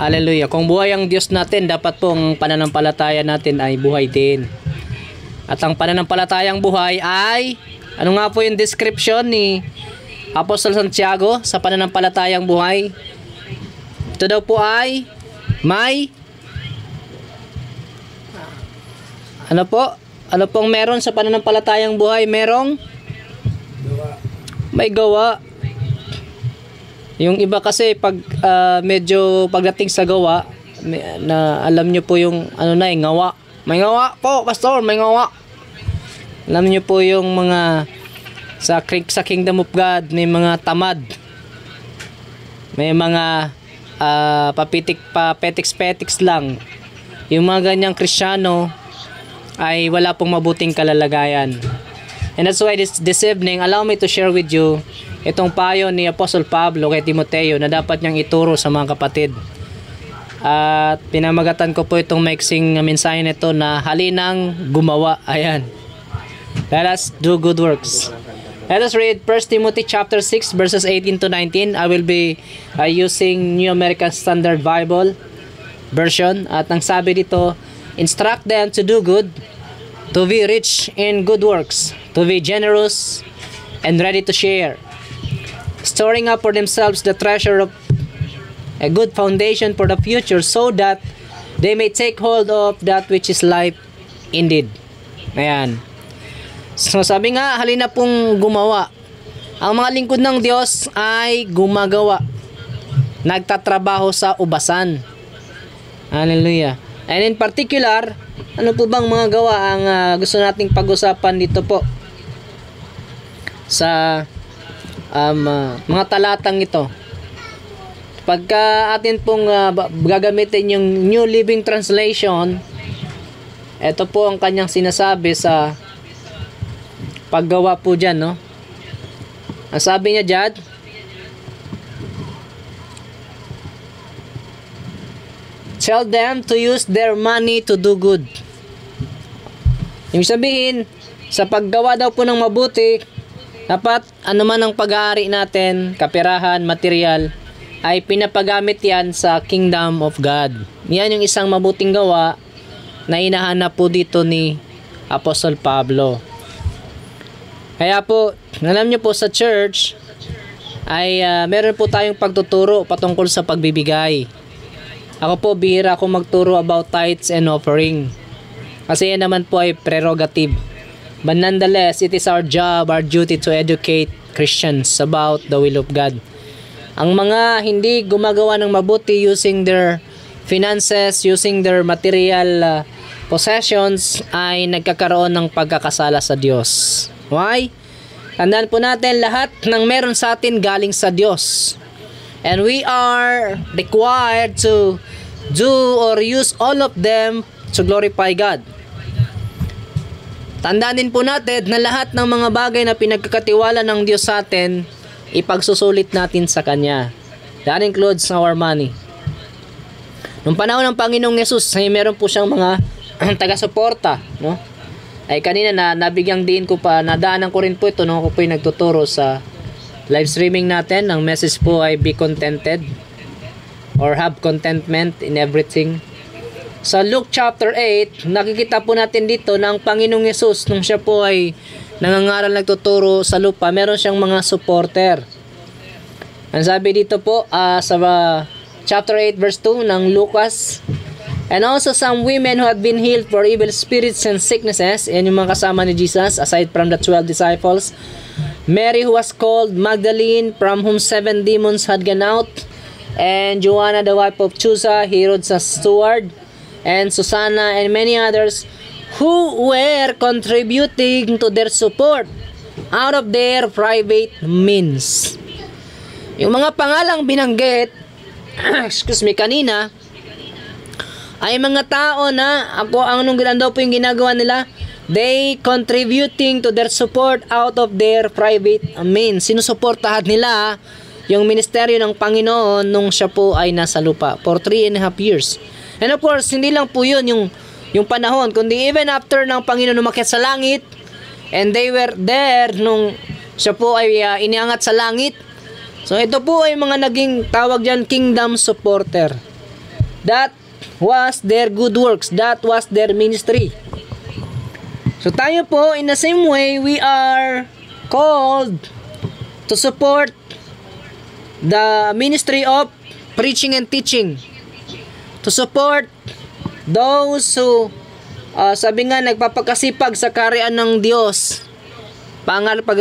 Hallelujah. Kung buhay ang Diyos natin, dapat po ang pananampalataya natin ay buhay din. At ang pananampalatayang buhay ay, ano nga po yung description ni Apostol Santiago sa pananampalatayang buhay? Ito daw po ay may ano po? Ano pong meron sa pananampalatayang buhay? Merong may gawa. Yung iba kasi pag medyo pagdating sa gawa, na alam nyo po yung ano na ngawa. May ngawa po, pastor, may ngawa. Alam nyo po yung mga sa Kingdom of God, may mga tamad. May mga papetiks-petiks lang. Yung mga ganyang Kristiyano ay wala pong mabuting kalalagayan. And that's why this evening, allow me to share with you itong payo ni Apostle Pablo kay Timoteo na dapat niyang ituro sa mga kapatid. At pinamagatan ko po itong maiksing mensahe nito na halinang gumawa. Ayan. Let us do good works. Let us read 1 Timothy chapter 6 verses 18 to 19. I will be using New American Standard Bible version. At ang sabi dito, instruct them to do good, to be rich in good works, to be generous and ready to share, storing up for themselves the treasure of a good foundation for the future, so that they may take hold of that which is life indeed. Ayan. So sabi nga, halina pong gumawa. Ang mga lingkod ng Diyos ay gumagawa. Nagtatrabaho sa ubasan. Hallelujah. And in particular, ano po bang mga gawa ang gusto nating pag-usapan dito po sa mga talatang ito? Pagka atin pong gagamitin yung New Living Translation, ito po ang kanyang sinasabi sa paggawa po dyan, no? Ang sabi niya dyan, tell them to use their money to do good. Yung sabihin, sa paggawa daw po ng mabuti, dapat anuman ang pag-aari natin, kapirahan, material, ay pinapagamit yan sa Kingdom of God. Yan yung isang mabuting gawa na hinahanap po dito ni Apostle Pablo. Kaya po, alam nyo po sa church, ay meron po tayong pagtuturo patungkol sa pagbibigay. Ako po, bihira ako magturo about tithes and offering. Kasi yan naman po ay prerogative. But nonetheless, it is our job, our duty to educate Christians about the will of God. Ang mga hindi gumagawa ng mabuti using their finances, using their material possessions, ay nagkakaroon ng pagkakasala sa Diyos. Why? Tandaan po natin, lahat ng meron sa atin galing sa Diyos. And we are required to do or use all of them to glorify God. Tandaan din po natin na lahat ng mga bagay na pinagkakatiwala ng Diyos sa atin, ipagsusulit natin sa Kanya. That includes our money. Nung panahon ng Panginoong Yesus, ay meron po siyang mga taga-suporta, no? Ay kanina nabigyang din ko pa, nadaanan ko rin po ito nung ako po yung nagtuturo sa live streaming natin. Ang message po ay be contented or have contentment in everything. Sa Luke chapter 8, nakikita po natin dito na ang Panginoong Yesus, nung siya po ay nangangaral nagtuturo sa lupa, meron siyang mga supporter. Ang sabi dito po sa chapter 8 verse 2 ng Lucas, and also some women who had been healed for evil spirits and sicknesses, and yung mga kasama ni Jesus aside from the 12 disciples, Mary who was called Magdalene, from whom 7 demons had gone out, and Joanna the wife of Chuza, Herod's steward, and Susanna, and many others who were contributing to their support out of their private means. Yung mga pangalang binanggit excuse me, kanina, ay mga tao na anong daw po yung ginagawa nila? They contributing to their support out of their private means. Sinusuportahan nila yung ministeryo ng Panginoon nung siya po ay nasa lupa for 3.5 years. And of course, hindi lang po yun yung panahon, kundi even after ng Panginoon umakyat sa langit, and they were there nung siya po ay iniangat sa langit. So ito po ay mga naging tawag dyan kingdom supporter. That was their good works. That was their ministry. So tayo po, in the same way, we are called to support the ministry of preaching and teaching. To support those who, sabi nga, nagpapakasipag sa kaharian ng Diyos.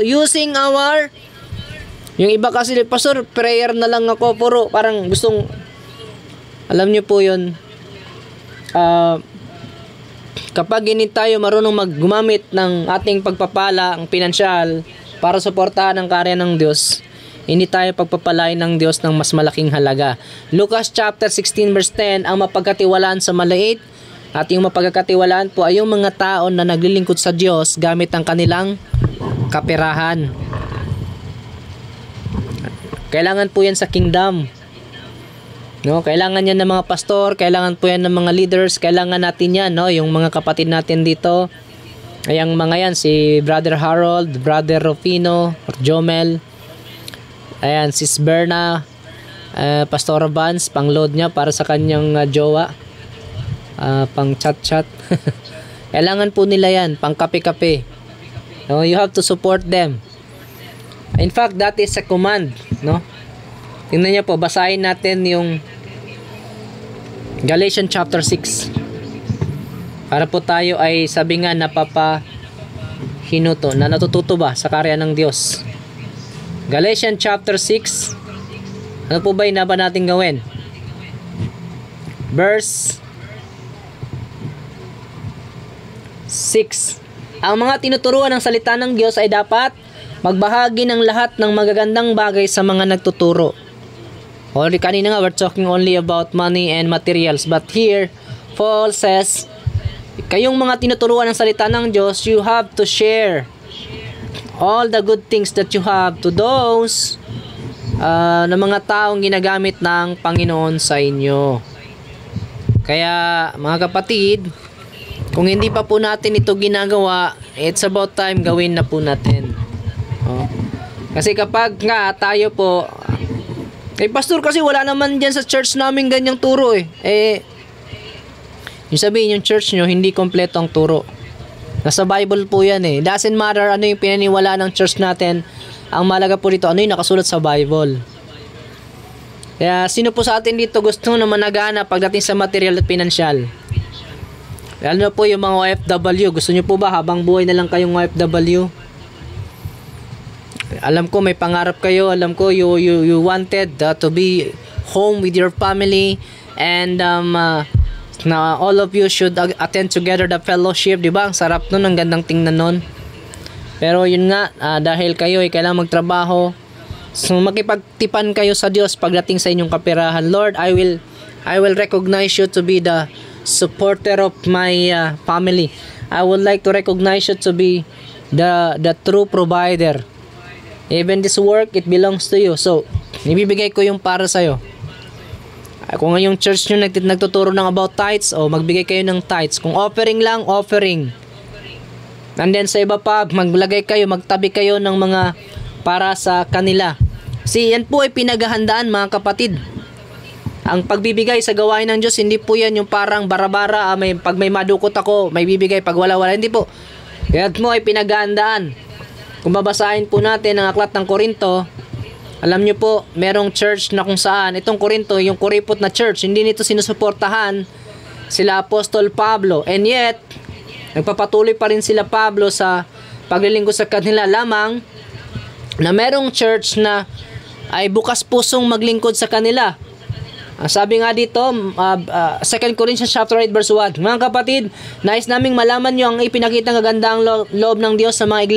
Using our, yung iba kasi, pastor, prayer na lang ako, puro, parang gustong, alam nyo po yun, kapag hindi tayo marunong gumamit ng ating pagpapala, ang pinansyal, para suportahan ang karya ng Diyos, hindi tayo pagpapalain ng Diyos ng mas malaking halaga. Lucas chapter 16 verse 10, ang mapagkatiwalaan sa maliit, at yung mapagkatiwalaan po ay yung mga tao na naglilingkod sa Diyos gamit ang kanilang kaperahan. Kailangan po yan sa kingdom. No, kailangan yan ng mga pastor, kailangan po yan ng mga leaders, kailangan natin yan, no, yung mga kapatid natin dito. Ay ang mga yan, si Brother Harold, Brother Rufino, Jomel, ayan, Sis Berna, Pastor Vance, pang-load niya para sa kanyang jowa, pang chat-chat. Kailangan po nila yan, pang kape-kape. No, you have to support them. In fact, that is a command, no? Tingnan niyo po, basahin natin yung Galatians chapter 6. Para po tayo ay sabi nga napapahinuto, na natututo ba sa karya ng Diyos. Galatians chapter 6. Ano po ba yung naba natin gawin? Verse 6. Ang mga tinuturuan ng salita ng Diyos ay dapat magbahagi ng lahat ng magagandang bagay sa mga nagtuturo. Already kanina nga, we're talking only about money and materials. But here, Paul says, kayong mga tinuturuan ng salita ng Diyos, you have to share all the good things that you have to those na mga taong ginagamit ng Panginoon sa inyo. Kaya, mga kapatid, kung hindi pa po natin ito ginagawa, it's about time gawin na po natin. Kasi kapag nga tayo po, pastor, kasi wala naman dyan sa church namin ganyang turo yung sabihin yung church nyo hindi kompleto ang turo. Nasa Bible po yan Doesn't matter ano yung pinaniwala ng church natin, ang malaga po dito ano yung nakasulat sa Bible. Kaya sino po sa atin dito gusto na managana pagdating sa material at pinansyal? Lalo na po yung mga OFW, gusto nyo po ba habang buhay na lang kayong OFW? Alam ko may pangarap kayo, alam ko you wanted to be home with your family, and na all of you should attend together the fellowship, di ba? Ang sarap nun, ang gandang tingnan nun. Pero yun nga, dahil kayo ay kailangan magtrabaho, so makipagtipan kayo sa Diyos pagdating sa inyong kaperahan. Lord, I will recognize you to be the supporter of my family. I would like to recognize you to be the true provider. Even this work, it belongs to you. So, ibibigay ko yung para sa'yo. Kung yung church nyo nagtuturo ng about tithes, magbigay kayo ng tithes. Kung offering lang, offering. And then sa iba pa, maglagay kayo, magtabi kayo ng mga para sa kanila. Kasi yan po ay pinaghahandaan, mga kapatid. Ang pagbibigay sa gawain ng Diyos, hindi po yan yung parang bara-bara, pag may madukot ako, may bibigay, pag wala-wala. Hindi po. Yan mo ay pinaghahandaan. Kung babasahin po natin ang aklat ng Korinto, alam nyo po, merong church na kung saan, itong Korinto, yung kuripot na church, hindi nito sinusuportahan sila Apostol Pablo. And yet, nagpapatuloy pa rin sila Pablo sa paglilingkod sa kanila, lamang na merong church na ay bukas pusong maglingkod sa kanila. Sabi nga dito, 2 Corinthians chapter 8 verse 1, mga kapatid, nais naming malaman nyo ang ipinakitang kagandang loob ng Diyos sa mga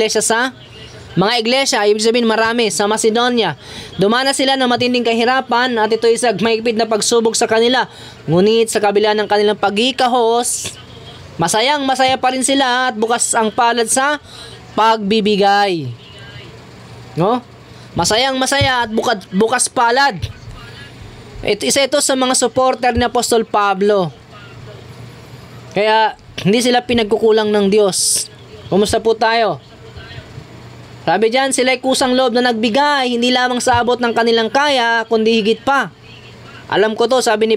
iglesia, ibig sabihin marami, sa Macedonia. Dumanas sila ng matinding kahirapan at ito isang mahigpit na pagsubok sa kanila. Ngunit sa kabila ng kanilang pagkikahos, masaya pa rin sila at bukas ang palad sa pagbibigay. No? Masaya at bukas palad. Isa ito sa mga supporter ni Apostol Pablo. Kaya hindi sila pinagkukulang ng Diyos. Kumusta po tayo? Sabi dyan, sila ay kusang loob na nagbigay, hindi lamang sa abot ng kanilang kaya, kundi higit pa. Alam ko to, sabi ni